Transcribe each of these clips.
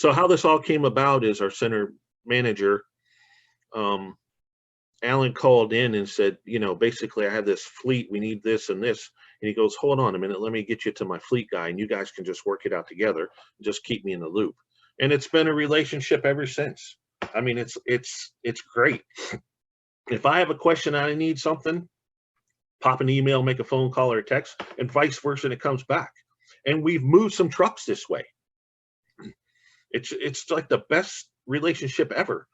So how this all came about is our center manager, um, Alan, called in and said, basically, I have this fleet. We need this and this. And he goes, hold on a minute. Let me get you to my fleet guy, and you guys can just work it out together. Just keep me in the loop. And it's been a relationship ever since. I mean, it's great. If I have a question and I need something, pop an email, make a phone call or a text, and vice versa, and it comes back. And we've moved some trucks this way. It's like the best relationship ever.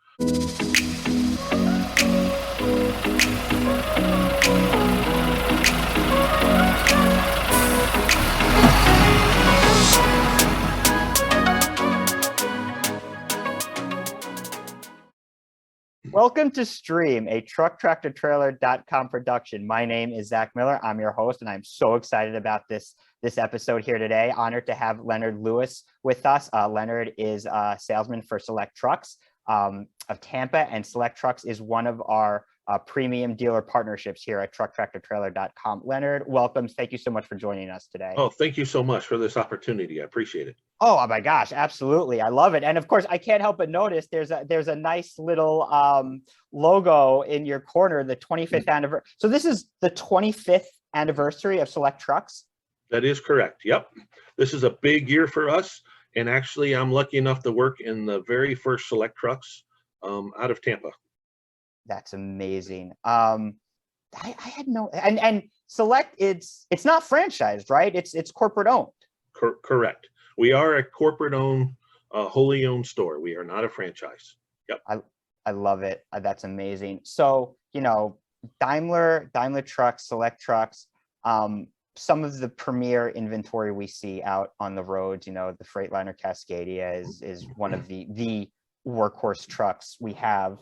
Welcome to Stream, a TruckTractorTrailer.com production. My name is Zach Miller. I'm your host, and I'm so excited about this episode here today. Honored to have Leonard Lewis with us. Leonard is a salesman for SelecTrucks of Tampa, and SelecTrucks is one of our premium dealer partnerships here at TruckTractorTrailer.com. Leonard, welcome. Thank you so much for joining us today. Oh, thank you so much for this opportunity. I appreciate it. Oh my gosh, absolutely. I love it. And of course, I can't help but notice there's a nice little logo in your corner, the 25th anniversary. So this is the 25th anniversary of SelecTrucks? That is correct. Yep. This is a big year for us. And actually, I'm lucky enough to work in the very first SelecTrucks out of Tampa. That's amazing. I had no, and Select, it's not franchised, right? It's corporate owned. Correct. We are a corporate owned, wholly owned store. We are not a franchise. Yep. I love it. That's amazing. So, Daimler Trucks, SelecTrucks, some of the premier inventory we see out on the roads, the Freightliner Cascadia is one of the workhorse trucks we have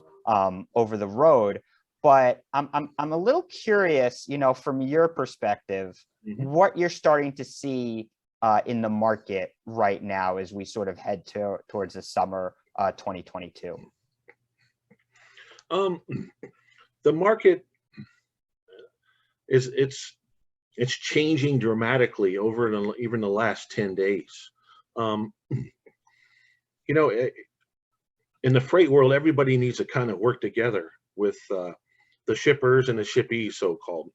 over the road. But I'm a little curious, from your perspective, what you're starting to see in the market right now as we sort of head towards the summer 2022. The market it's changing dramatically over even the last 10 days. In the freight world, everybody needs to kind of work together with the shippers and the shippees, so-called.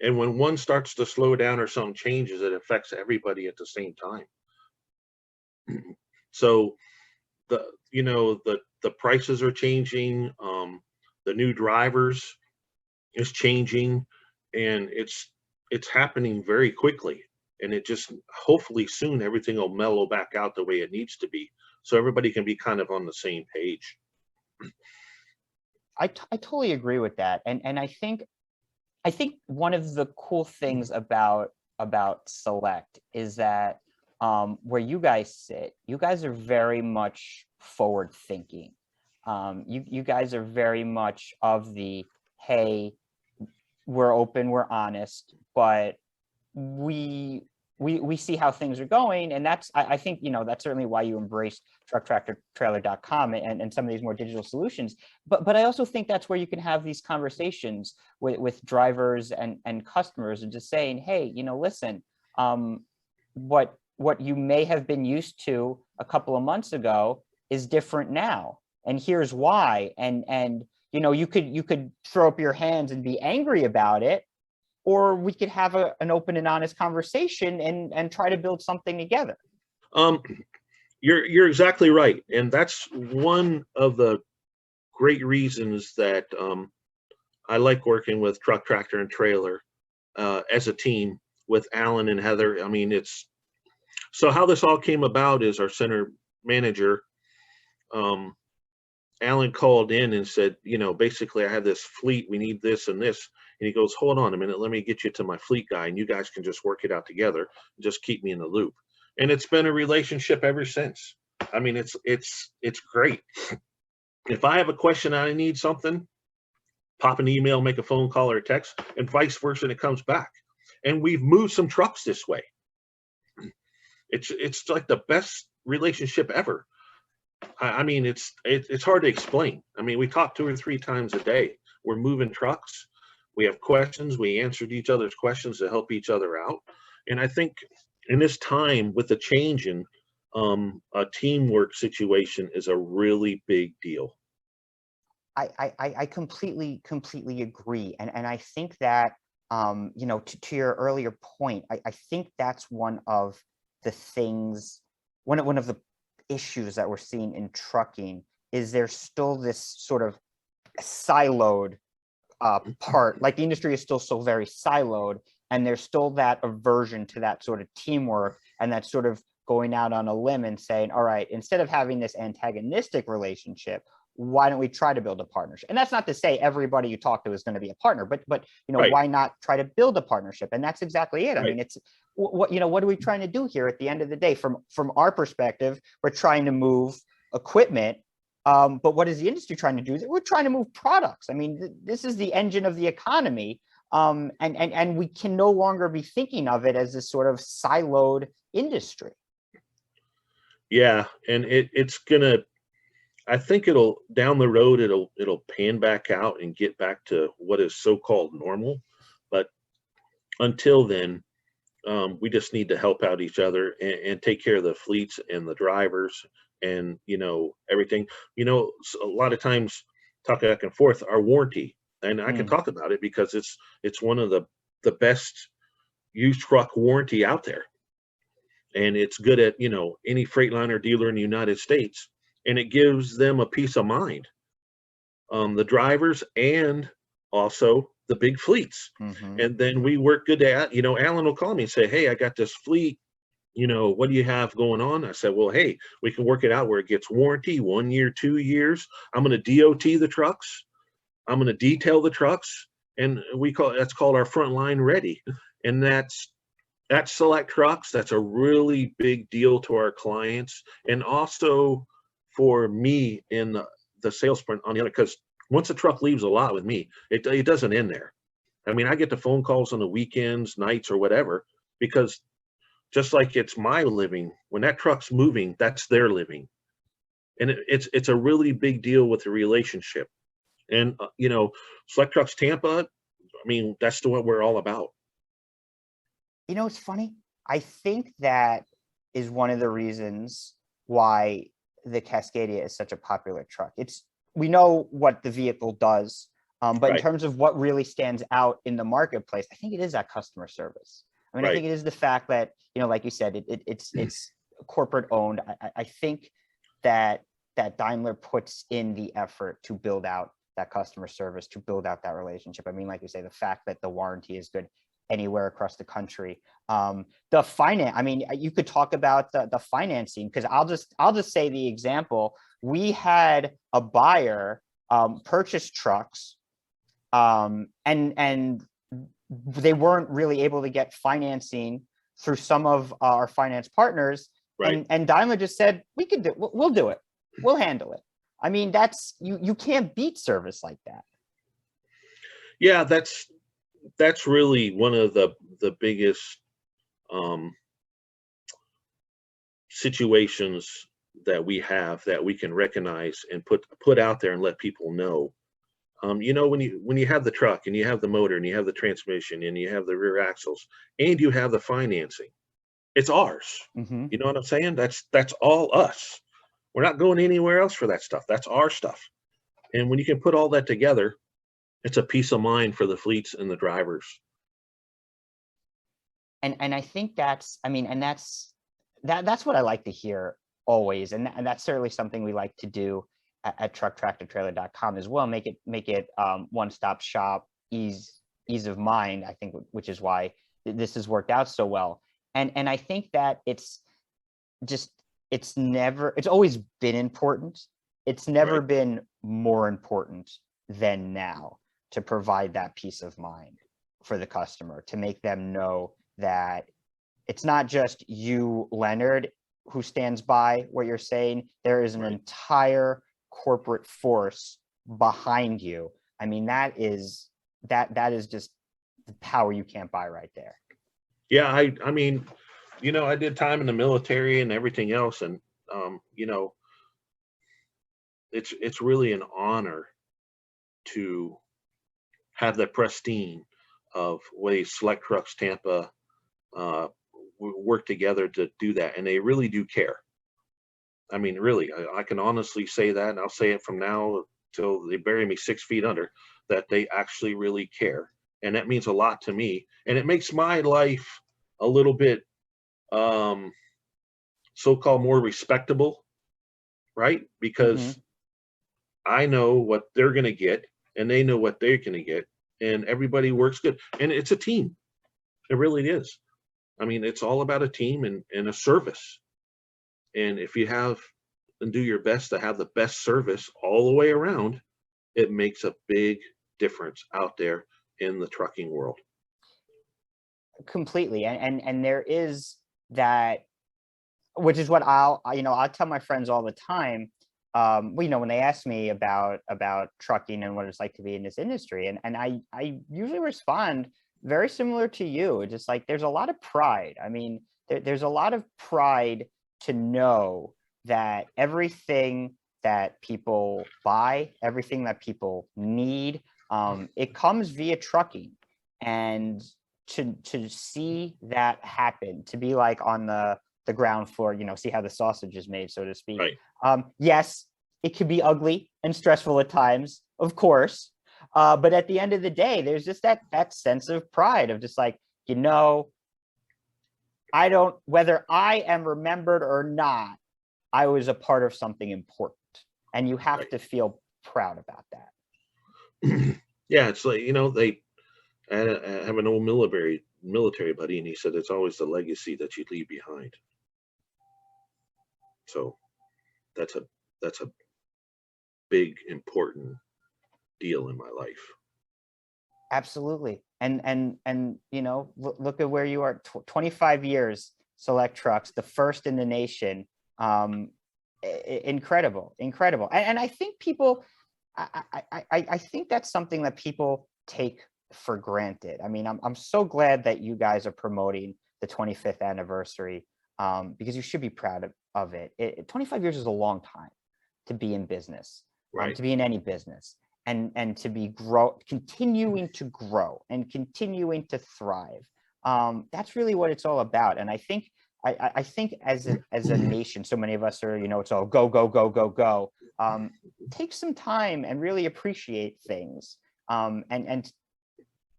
And when one starts to slow down or something changes, it affects everybody at the same time. So the prices are changing, the new drivers is changing, and it's happening very quickly. And it just, hopefully soon, everything will mellow back out the way it needs to be, so everybody can be kind of on the same page. I totally agree with that. And I think one of the cool things about Select is that where you guys sit, you guys are very much forward thinking. You guys are very much of the, hey, we're open, we're honest, but we see how things are going. And that's, I think, that's certainly why you embraced TruckTractorTrailer.com and some of these more digital solutions. But I also think that's where you can have these conversations with drivers and customers, and just saying, hey, listen, what you may have been used to a couple of months ago is different now, and here's why. And you could throw up your hands and be angry about it, or we could have an open and honest conversation and try to build something together. You're exactly right. And that's one of the great reasons that I like working with Truck, Tractor, and Trailer as a team with Alan and Heather. I mean, so how this all came about is our center manager, Alan, called in and said, basically, I have this fleet. We need this and this. And he goes, hold on a minute. Let me get you to my fleet guy, and you guys can just work it out together. Just keep me in the loop. And it's been a relationship ever since. I mean, it's great. If I have a question and I need something, pop an email, make a phone call or a text, and vice versa, and it comes back. And we've moved some trucks this way. It's like the best relationship ever. I mean, it's hard to explain. I mean, we talk 2 or 3 times a day. We're moving trucks. We have questions. We answered each other's questions to help each other out. And I think in this time with the change in a teamwork situation is a really big deal. I completely agree. And I think that, you know, to your earlier point, I think that's one of the things, one of the issues that we're seeing in trucking is there's still this sort of siloed part, like the industry is still so very siloed, and there's still that aversion to that sort of teamwork and that sort of going out on a limb and saying, all right, instead of having this antagonistic relationship, why don't we try to build a partnership? And that's not to say everybody you talk to is going to be a partner, but you know, Right, why not try to build a partnership? And that's exactly it. I right, mean, it's what, you know, what are we trying to do here at the end of the day? From our perspective, we're trying to move equipment. But what is the industry trying to do? We're trying to move products. I mean, this is the engine of the economy. And we can no longer be thinking of it as this sort of siloed industry. yeah, and it's gonna. I think it'll down the road it'll pan back out and get back to what is so-called normal, but until then, we just need to help out each other and take care of the fleets and the drivers and everything. A lot of times talking back and forth our warranty, and I can Mm, talk about it because it's one of the best used truck warranty out there, and it's good at any Freightliner dealer in the United States, and it gives them a peace of mind, the drivers and also the big fleets. mhm. And then we work good at, Alan will call me and say, hey, I got this fleet, what do you have going on? I said, well, hey, we can work it out where it gets warranty 1 year, 2 years. I'm going to DOT the trucks. I'm going to detail the trucks. And that's called our front line ready. And that's Select Trucks. That's a really big deal to our clients. And also for me in the sales print on the other, because once a truck leaves a lot with me, it doesn't end there. I mean, I get the phone calls on the weekends, nights, or whatever, because just like it's my living, when that truck's moving, that's their living. And it's a really big deal with the relationship. And, Select Trucks Tampa, I mean, that's what we're all about. You know, it's funny. I think that is one of the reasons why the Cascadia is such a popular truck. We know what the vehicle does, but in Right, terms of what really stands out in the marketplace, I think it is that customer service. I mean, I right, think it is the fact that, like you said, it's corporate owned. I think that Daimler puts in the effort to build out that customer service, to build out that relationship. I mean, like you say, the fact that the warranty is good anywhere across the country. The finance, I mean, you could talk about the financing, because I'll just say the example. We had a buyer purchase trucks, and they weren't really able to get financing through some of our finance partners, right. and Daimler just said, we'll do it, we'll handle it. I mean, that's you can't beat service like that. Yeah, that's really one of the biggest um, situations that we have that we can recognize and put out there and let people know. When you have the truck and you have the motor and you have the transmission and you have the rear axles and you have the financing, it's ours. Mm-hmm. You know what I'm saying? That's all us. We're not going anywhere else for that stuff. That's our stuff. And when you can put all that together, it's a peace of mind for the fleets and the drivers. And I think that's, I mean, and that's what I like to hear always, and that's certainly something we like to do at trucktractortrailer.com as well. Make it one-stop shop, ease of mind. I think, which is why this has worked out so well. And I think that it's always been important. It's never Right. been more important than now to provide that peace of mind for the customer, to make them know that it's not just you, Leonard, who stands by what you're saying. There is an Right. entire corporate force behind you. I mean, that is just the power you can't buy right there. Yeah, I mean, I did time in the military and everything else, and um, you know, it's really an honor to have the pristine of way Select Trucks Tampa work together to do that, and they really do care. I mean, really, I can honestly say that, and I'll say it from now till they bury me 6 feet under, that they actually really care. And that means a lot to me. And it makes my life a little bit um, so-called more respectable, right? Hmm. Because I know what they're going to get, and they know what they're going to get, and everybody works good. And it's a team. It really is. I mean, it's all about a team and a service. And if you have and do your best to have the best service all the way around, it makes a big difference out there in the trucking world. Completely. And there is that, which is what I'll tell my friends all the time. When they ask me about trucking and what it's like to be in this industry, and I usually respond very similar to you. Just like there's a lot of pride. I mean, there's a lot of pride to know that everything that people buy, everything that people need, it comes via trucking. And to see that happen, to be like on the ground floor, see how the sausage is made, so to speak. Right. Yes, it could be ugly and stressful at times, of course. But at the end of the day, there's just that sense of pride of just like, whether I am remembered or not, I was a part of something important. And you have Right. to feel proud about that. Yeah, it's like, I have an old military buddy, and he said it's always the legacy that you leave behind. So that's a big important deal in my life. Absolutely. And look at where you are. 25 years, SelecTrucks, the first in the nation. Incredible. And I think people, I think that's something that people take for granted. I mean, I'm so glad that you guys are promoting the 25th anniversary, because you should be proud of it. 25 years is a long time to be in business, Right. to be in any business, and to be continuing to grow and continuing to thrive. That's really what it's all about. And I think as a nation, so many of us are, it's all go, go, go, go, go. Take some time and really appreciate things, and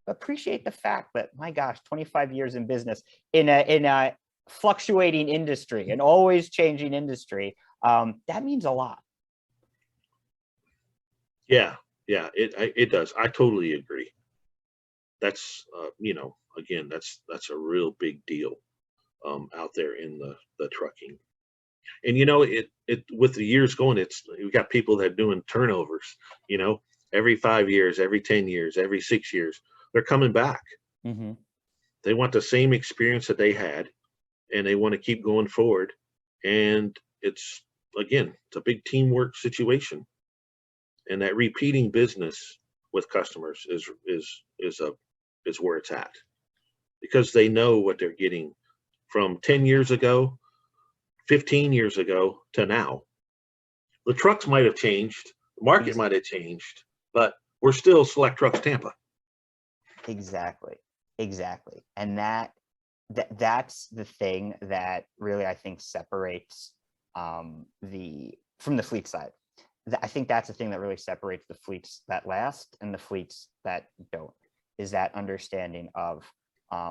appreciate the fact that, my gosh, 25 years in business in a fluctuating industry, an always changing industry, that means a lot. Yeah, it does. I totally agree. That's again, that's a real big deal out there in the trucking. And it with the years going, we got people that are doing turnovers, every 5 years, every 10 years, every 6 years, they're coming back. Mm-hmm. They want the same experience that they had, and they want to keep going forward. And it's a big teamwork situation. And that repeating business with customers is where it's at, because they know what they're getting from 10 years ago, 15 years ago to now. The trucks might have changed, the market might have changed, but we're still SelecTrucks Tampa. Exactly. And that's the thing that really, I think, separates from the fleet side. I think that's the thing that really separates the fleets that last and the fleets that don't, is that understanding of, I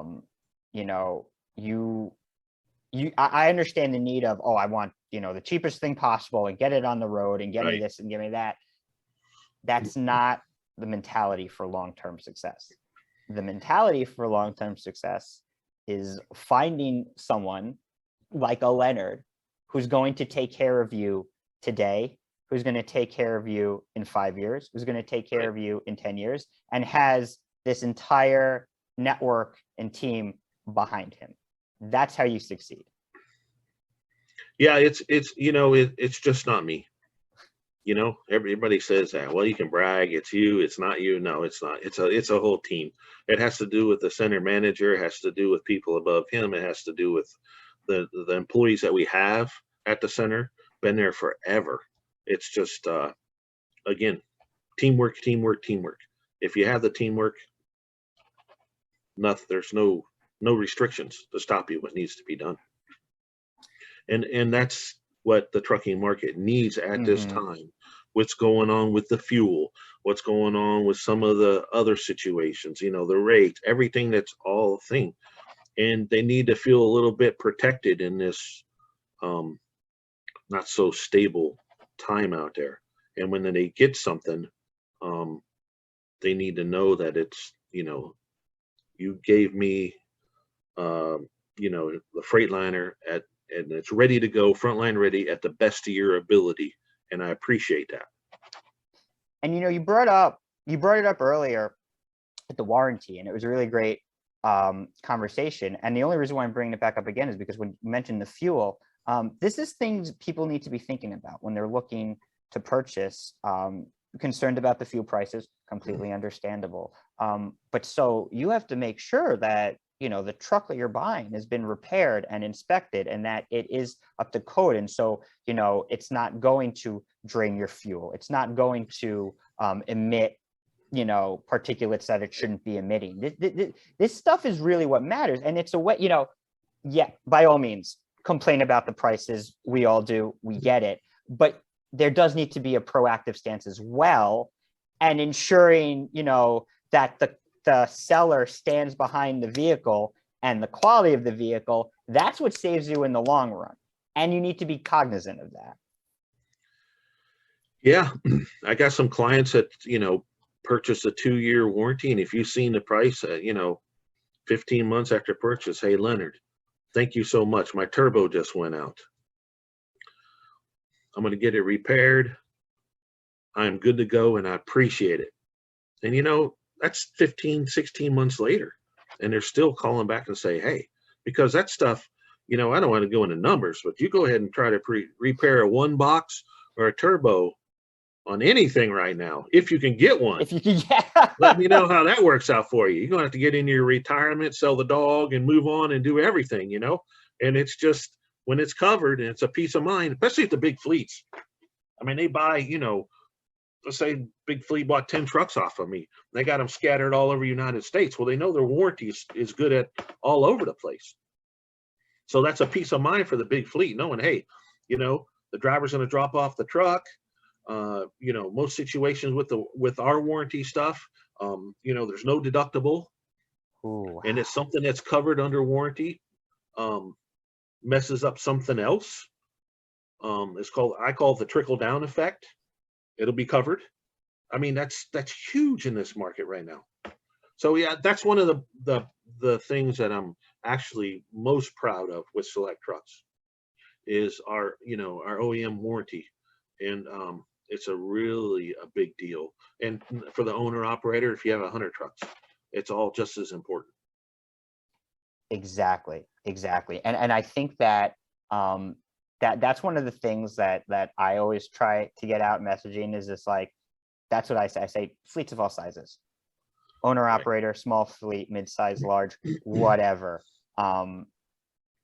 understand the need of, I want, the cheapest thing possible and get it on the road and get me this and give me that. That's not the mentality for long-term success. The mentality for long-term success is finding someone like a Leonard who's going to take care of you today, who's going to take care of you in 5 years, who's going to take care of you in 10 years, and has this entire network and team behind him. That's how you succeed. Yeah, it's just not me. Everybody says that. Well, you can brag. It's you. It's not you. No, it's not. It's a whole team. It has to do with the center manager. It has to do with people above him. It has to do with the employees that we have at the center. Been there forever. It's just again, teamwork. If you have the teamwork, there's no restrictions to stop you what needs to be done. And that's what the trucking market needs at this time, what's going on with the fuel, what's going on with some of the other situations, you know, the rate, everything, that's all a thing. And they need to feel a little bit protected in this not so stable time out there. And when they get something, they need to know that it's, you know, you gave me, you know, the Freightliner and it's ready to go, frontline ready at the best of your ability. And I appreciate that. And, you know, you brought it up earlier with the warranty, and it was a really great conversation. And the only reason why I'm bringing it back up again is because when you mentioned the fuel, this is things people need to be thinking about when they're looking to purchase. Concerned about the fuel prices, completely understandable. But so you have to make sure that, you know, the truck that you're buying has been repaired and inspected and that it is up to code. And so, you know, it's not going to drain your fuel. It's not going to emit, you know, particulates that it shouldn't be emitting. This stuff is really what matters. And it's a way, you know, yeah, by all means, complain about the prices. We all do. We get it. But there does need to be a proactive stance as well, and ensuring, you know, that the seller stands behind the vehicle and the quality of the vehicle. That's what saves you in the long run. And you need to be cognizant of that. Yeah, I got some clients that, you know, purchase a 2-year warranty. And if you've seen the price, you know, 15 months after purchase, hey, Leonard, thank you so much. My turbo just went out. I'm going to get it repaired. I'm good to go, and I appreciate it. And, you know, that's 15, 16 months later, and they're still calling back and say, hey, because that stuff, you know, I don't want to go into numbers, but you go ahead and try to repair a 1-box or a turbo on anything right now, if you can get one. If you can, yeah. Let me know how that works out for you. You're going to have to get into your retirement, sell the dog, and move on and do everything, you know. And it's just, when it's covered and it's a peace of mind, especially at the big fleets. I mean, they buy, you know, let's say big fleet bought 10 trucks off of me. They got them scattered all over the United States. Well, they know their warranty is good at all over the place. So that's a peace of mind for the big fleet, knowing, hey, you know, the driver's going to drop off the truck. You know, most situations with our warranty stuff, you know, there's no deductible. Ooh. And it's something that's covered under warranty. Messes up something else, I call it the trickle down effect. It'll be covered. I mean, that's huge in this market right now. So yeah, that's one of the things that I'm actually most proud of with SelecTrucks is our, you know, our OEM warranty. And it's a big deal. And for the owner operator, if you have 100 trucks, it's all just as important. Exactly. And I think that that's one of the things that I always try to get out messaging is just like, that's what I say. I say fleets of all sizes, owner operator, small fleet, mid-size, large, whatever.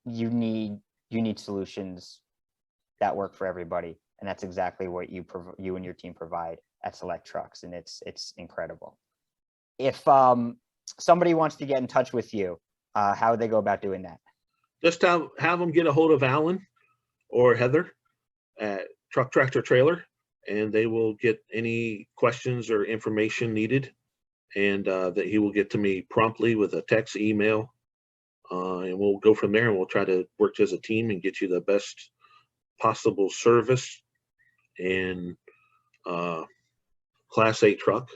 You need solutions that work for everybody. And that's exactly what you and your team provide at SelecTrucks. And it's incredible. If somebody wants to get in touch with you, how would they go about doing that? Just have them get a hold of Alan or Heather at Truck Tractor Trailer, and they will get any questions or information needed, and that he will get to me promptly with a text, email, and we'll go from there, and we'll try to work as a team and get you the best possible service and Class 8 truck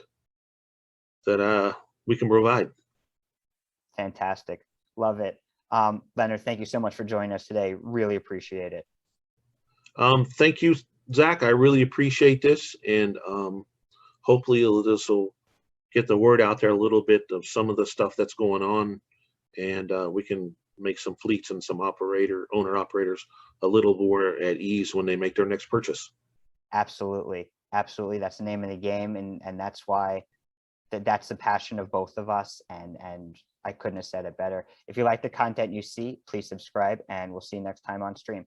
that we can provide. Fantastic. Love it. Leonard, thank you so much for joining us today. Really appreciate it. Thank you, Zach. I really appreciate this, and hopefully this will get the word out there a little bit of some of the stuff that's going on, and we can make some fleets and some owner operators a little more at ease when they make their next purchase. Absolutely. That's the name of the game, and that's why that's the passion of both of us, and I couldn't have said it better. If you like the content you see, please subscribe, and we'll see you next time on stream.